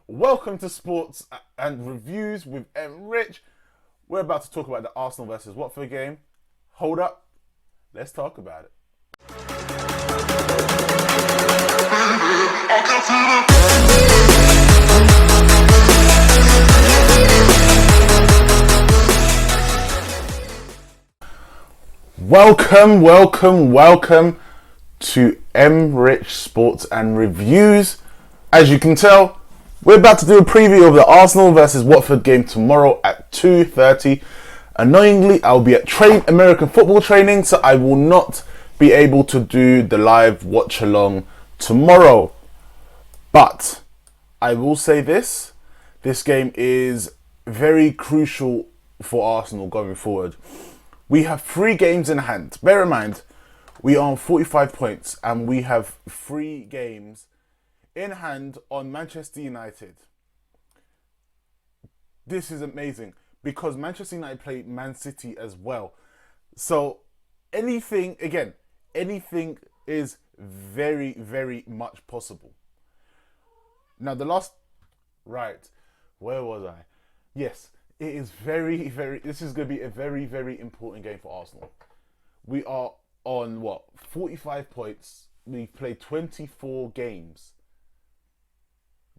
Welcome to Sports and Reviews with M. Rich. We're about to talk about the Arsenal versus Watford game. Hold up, let's talk about it. Welcome to M. Rich Sports and Reviews. As you can tell, we're about to do a preview of the Arsenal versus Watford game tomorrow at 2:30. Annoyingly, I'll be at American football training, so I will not be able to do the live watch along tomorrow. But I will say this game is very crucial for Arsenal going forward. We have 3 games in hand. Bear in mind, we are on 45 points and we have 3 games in hand on Manchester United. This is amazing because Manchester United play Man City as well. So anything is very, very much possible. Now where was I? Yes, it is this is going to be a very, very important game for Arsenal. We are on 45 points. We've played 24 games.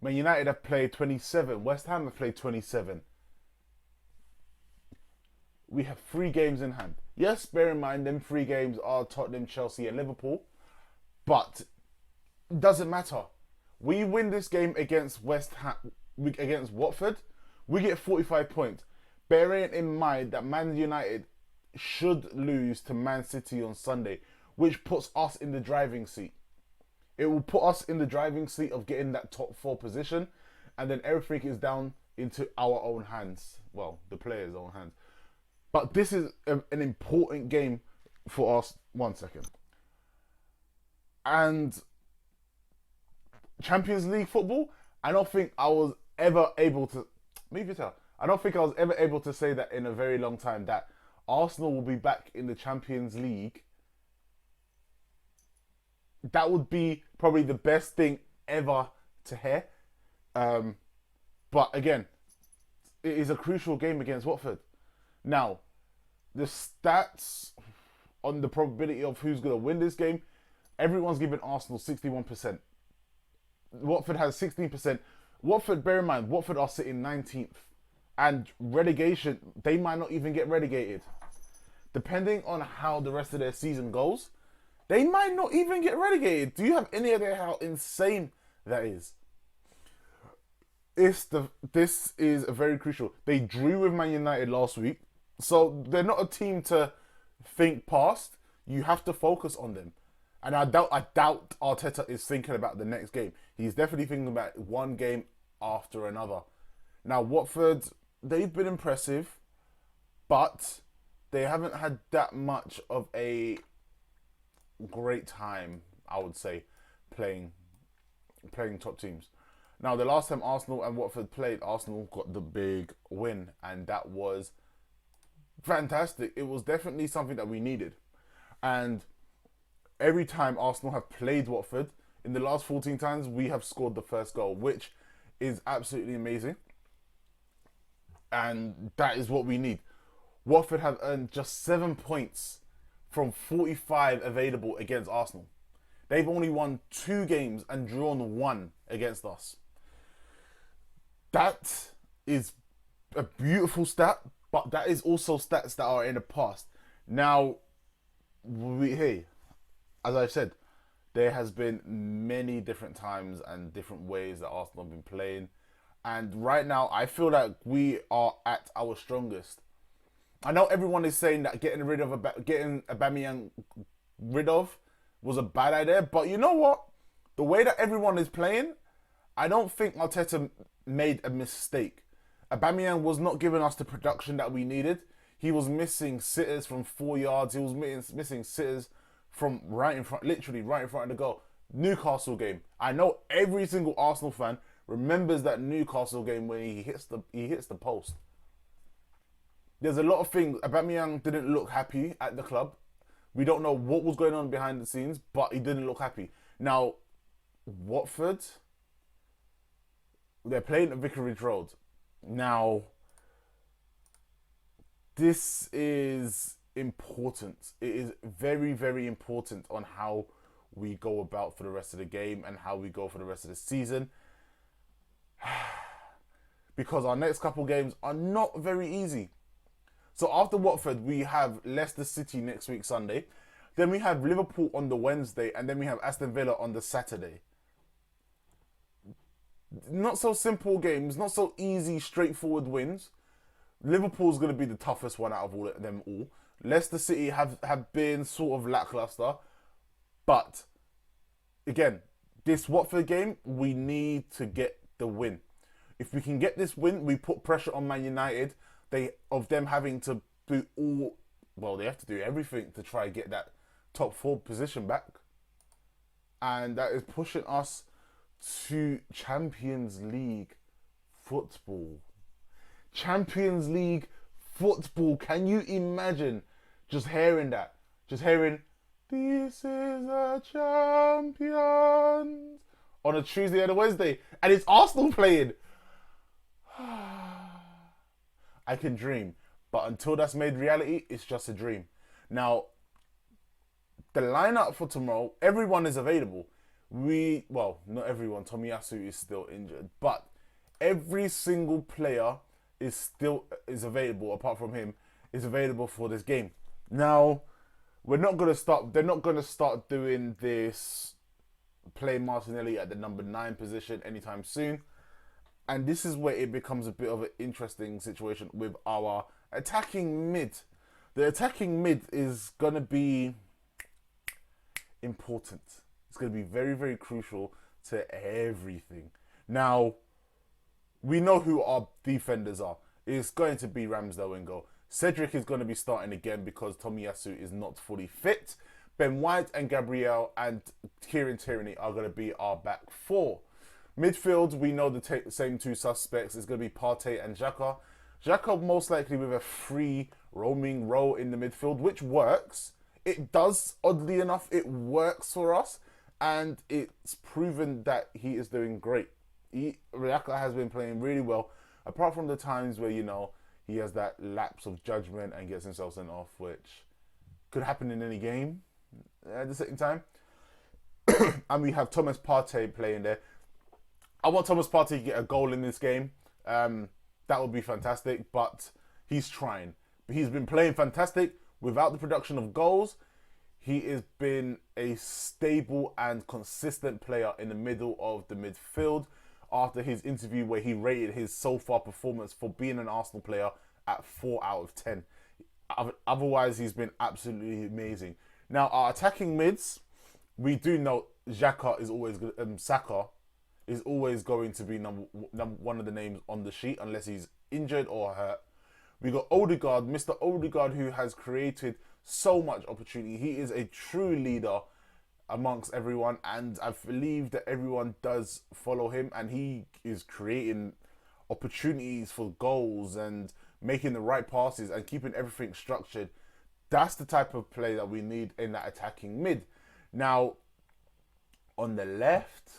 Man United have played 27. West Ham have played 27. We have 3 games in hand. Yes, bear in mind, them 3 games are Tottenham, Chelsea and Liverpool. But it doesn't matter. We win this game against against Watford, we get 45 points. Bearing in mind that Man United should lose to Man City on Sunday, which puts us in the driving seat. It will put us in the driving seat of getting that top 4 position, and then everything is down into our own hands. Well, the players' own hands. But this is an important game for us. 1 second. And Champions League football, I don't think I was ever able to say that in a very long time, that Arsenal will be back in the Champions League. That would be probably the best thing ever to hear. But again, it is a crucial game against Watford. Now, the stats on the probability of who's going to win this game, everyone's giving Arsenal 61%. Watford has 16%. Watford, bear in mind, Watford are sitting 19th. And relegation, they might not even get relegated. Depending on how the rest of their season goes, they might not even get relegated. Do you have any idea how insane that is? This is very crucial. They drew with Man United last week, so they're not a team to think past. You have to focus on them. And I doubt Arteta is thinking about the next game. He's definitely thinking about one game after another. Now, Watford, they've been impressive, but they haven't had that much of a great time, I would say, playing top teams. Now, the last time Arsenal and Watford played, Arsenal got the big win, and that was fantastic. It was definitely something that we needed. And every time Arsenal have played Watford, in the last 14 times, we have scored the first goal, which is absolutely amazing. And that is what we need. Watford have earned just 7 points from 45 available against Arsenal. They've only won 2 games and drawn 1 against us. That is a beautiful stat, but that is also stats that are in the past. Now, as I said, there has been many different times and different ways that Arsenal have been playing. And right now, I feel like we are at our strongest. I know everyone is saying that getting Aubameyang rid of was a bad idea, but you know what? The way that everyone is playing, I don't think Arteta made a mistake. Aubameyang was not giving us the production that we needed. He was missing sitters from 4 yards. He was missing sitters from literally right in front of the goal. Newcastle game. I know every single Arsenal fan remembers that Newcastle game when he hits the post. There's a lot of things. Aubameyang didn't look happy at the club. We don't know what was going on behind the scenes, but he didn't look happy. Now, Watford, They're playing at Vicarage Road. Now, this is important. It is very, very important on how we go about for the rest of the game and how we go for the rest of the season. Because our next couple games are not very easy. So after Watford, we have Leicester City next week, Sunday. Then we have Liverpool on the Wednesday, and then we have Aston Villa on the Saturday. Not so simple games, not so easy, straightforward wins. Liverpool's going to be the toughest one out of all of them all. Leicester City have been sort of lackluster. But, again, this Watford game, we need to get the win. If we can get this win, we put pressure on Man United. Of them having to do they have to do everything to try and get that top 4 position back. And that is pushing us to Champions League football. Champions League football. Can you imagine just hearing that? Just hearing, this is a champions on a Tuesday and a Wednesday. And it's Arsenal playing. I can dream. But until that's made reality, it's just a dream. Now, the lineup for tomorrow, everyone is available. Not everyone. Tomiyasu is still injured. But every single player is available, apart from him, is available for this game. Now, they're not going to start doing this, play Martinelli at the number 9 position anytime soon. And this is where it becomes a bit of an interesting situation with our attacking mid. The attacking mid is going to be important. It's going to be very, very crucial to everything. Now, we know who our defenders are. It's going to be Ramsdale in goal. Cedric is going to be starting again because Tomiyasu is not fully fit. Ben White and Gabriel and Kieran Tierney are going to be our back 4. Midfield, we know the same 2 suspects. It's going to be Partey and Xhaka. Xhaka most likely with a free roaming role in the midfield, which works. It does, oddly enough, it works for us. And it's proven that he is doing great. Xhaka has been playing really well, apart from the times where, he has that lapse of judgment and gets himself sent off, which could happen in any game at the same time. And we have Thomas Partey playing there. I want Thomas Partey to get a goal in this game. That would be fantastic, but he's trying. He's been playing fantastic without the production of goals. He has been a stable and consistent player in the middle of the midfield after his interview where he rated his so far performance for being an Arsenal player at 4 out of 10. Otherwise, he's been absolutely amazing. Now, our attacking mids, we do know Xhaka is always good. Saka is always going to be one of the names on the sheet unless he's injured or hurt. We got Odegaard, Mr. Odegaard, who has created so much opportunity. He is a true leader amongst everyone, and I believe that everyone does follow him, and he is creating opportunities for goals and making the right passes and keeping everything structured. That's the type of play that we need in that attacking mid. Now, on the left,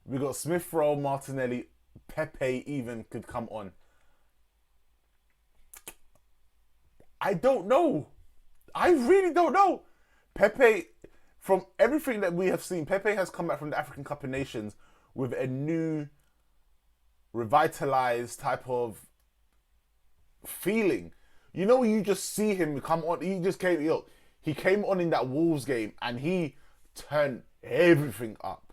we got Smith Rowe, Martinelli, Pepe even could come on. I don't know. I really don't know. Pepe, from everything that we have seen, Pepe has come back from the African Cup of Nations with a new, revitalized type of feeling. You know, you just see him come on. He came on in that Wolves game and he turned everything up.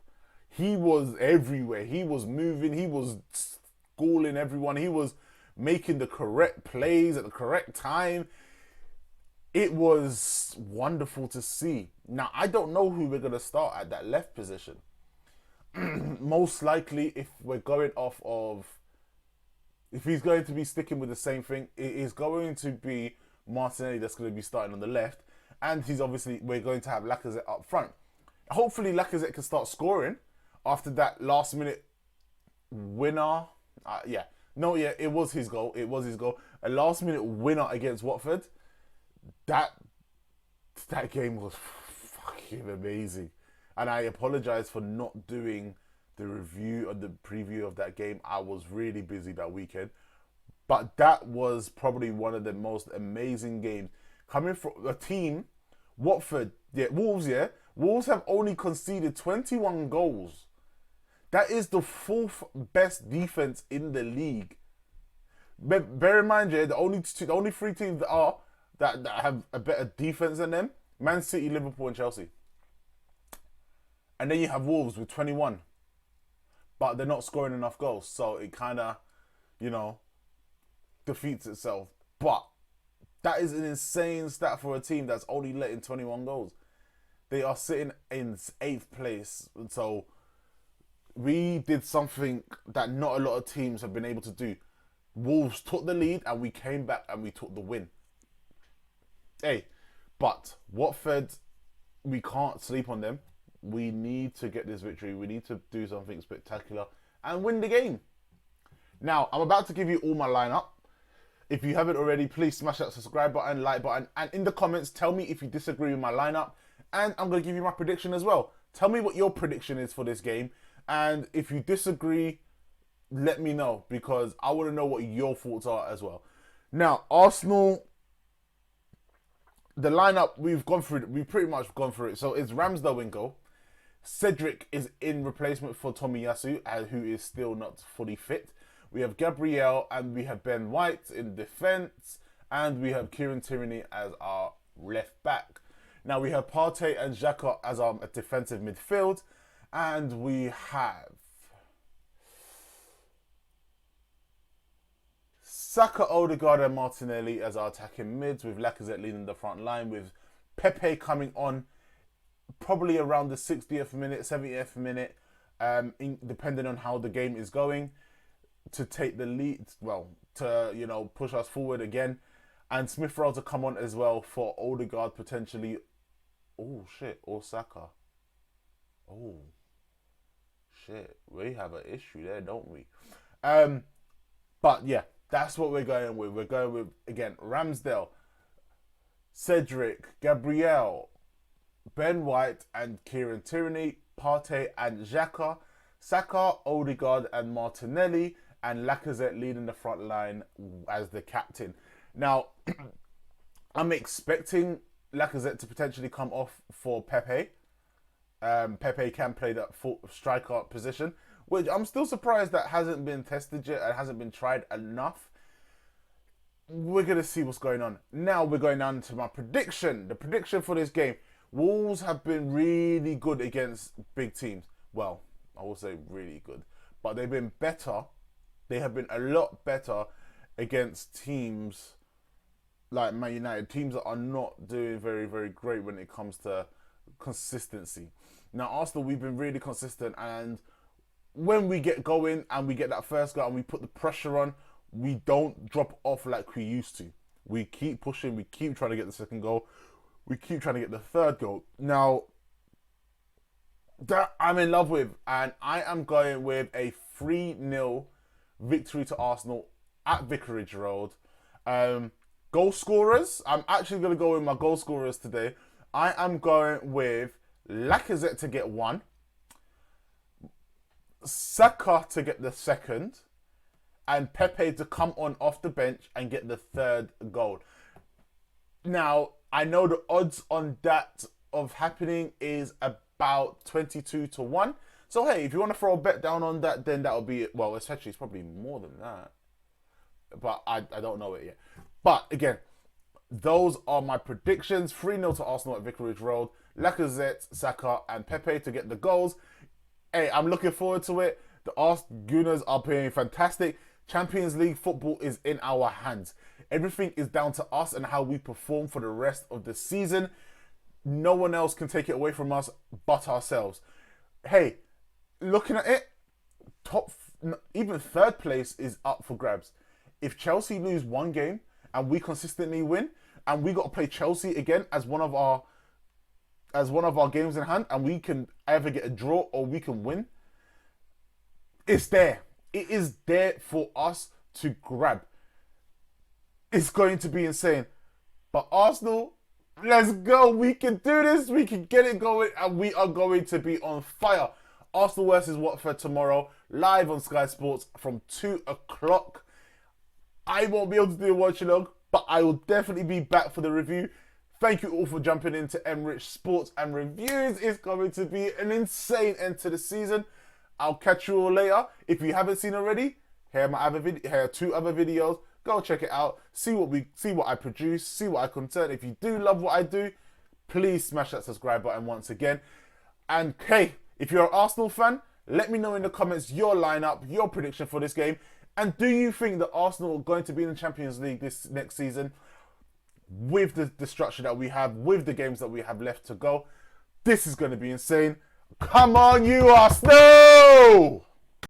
He was everywhere. He was moving. He was schooling everyone. He was making the correct plays at the correct time. It was wonderful to see. Now, I don't know who we're going to start at that left position. Most likely, if we're going off of... If he's going to be sticking with the same thing, it is going to be Martinelli that's going to be starting on the left. And we're going to have Lacazette up front. Hopefully, Lacazette can start scoring after that last minute winner. It was his goal. A last minute winner against Watford. That game was fucking amazing. And I apologise for not doing the review and the preview of that game. I was really busy that weekend. But that was probably one of the most amazing games. Coming from a team, Watford, Wolves have only conceded 21 goals. That is the fourth best defense in the league. Bear in mind, the only three teams that have a better defense than them: Man City, Liverpool, and Chelsea. And then you have Wolves with 21, but they're not scoring enough goals, so it kind of, defeats itself. But that is an insane stat for a team that's only letting 21 goals. They are sitting in 8th place, so we did something that not a lot of teams have been able to do. Wolves took the lead and we came back and we took the win. Hey, but Watford, we can't sleep on them. We need to get this victory. We need to do something spectacular and win the game. Now, I'm about to give you all my lineup. If you haven't already, please smash that subscribe button, like button, and in the comments, tell me if you disagree with my lineup. And I'm going to give you my prediction as well. Tell me what your prediction is for this game. And if you disagree, let me know, because I want to know what your thoughts are as well. Now, Arsenal, the lineup, we've pretty much gone through it. So it's Ramsdale in goal. Cedric is in replacement for Tomiyasu, who is still not fully fit. We have Gabriel and we have Ben White in defence, and we have Kieran Tierney as our left back. Now we have Partey and Xhaka as our defensive midfield, and we have Saka, Odegaard and Martinelli as our attacking mids, with Lacazette leading the front line, with Pepe coming on probably around the 60th minute, 70th minute, depending on how the game is going, to take the lead, to push us forward again. And Smith Rowe to come on as well for Odegaard potentially. Oh shit, or Saka. Oh shit, we have an issue there, don't we? But yeah, that's what we're going with. We're going with, again, Ramsdale, Cedric, Gabriel, Ben White and Kieran Tierney, Partey and Xhaka, Saka, Odegaard and Martinelli, and Lacazette leading the front line as the captain. Now, I'm expecting Lacazette to potentially come off for Pepe. Pepe can play that full striker position, which I'm still surprised that hasn't been tested yet and hasn't been tried enough. We're going to see what's going on. Now we're going on to my prediction. The prediction for this game. Wolves have been really good against big teams. Well, I will say really good. But they've been better. They have been a lot better against teams like Man United. Teams that are not doing very, very great when it comes to consistency. Now, Arsenal, we've been really consistent. And when we get going and we get that first goal and we put the pressure on, we don't drop off like we used to. We keep pushing. We keep trying to get the second goal. We keep trying to get the third goal. Now, that I'm in love with, and I am going with a 3-0 victory to Arsenal at Vicarage Road. Goal scorers, I'm actually going to go with my goal scorers today. I am going with Lacazette to get 1, Saka to get the second, and Pepe to come on off the bench and get the third goal. Now, I know the odds on that of happening is about 22-1. So, hey, if you want to throw a bet down on that, then that'll be, well, essentially, it's probably more than that. But I don't know it yet. But, again, those are my predictions. 3-0 to Arsenal at Vicarage Road. Lacazette, Saka, and Pepe to get the goals. Hey, I'm looking forward to it. The Gunners are playing fantastic. Champions League football is in our hands. Everything is down to us and how we perform for the rest of the season. No one else can take it away from us but ourselves. Hey, looking at it, even third place is up for grabs. If Chelsea lose one game and we consistently win, and we got to play Chelsea again as one of our games in hand, and we can either get a draw or we can win, it's there. It is there for us to grab. It's going to be insane. But Arsenal, let's go. We can do this. We can get it going, and we are going to be on fire. Arsenal versus Watford tomorrow, live on Sky Sports from 2 o'clock. I won't be able to do a watch along, but I will definitely be back for the review. Thank you all for jumping into Emrich Sports and Reviews. It's going to be an insane end to the season. I'll catch you all later. If you haven't seen already, here are 2 other videos. Go check it out. See what I produce. See what I content. If you do love what I do, please smash that subscribe button once again. And hey, if you're an Arsenal fan, let me know in the comments your lineup, your prediction for this game. And do you think that Arsenal are going to be in the Champions League this next season with the structure that we have, with the games that we have left to go? This is going to be insane. Come on, you Arsenal!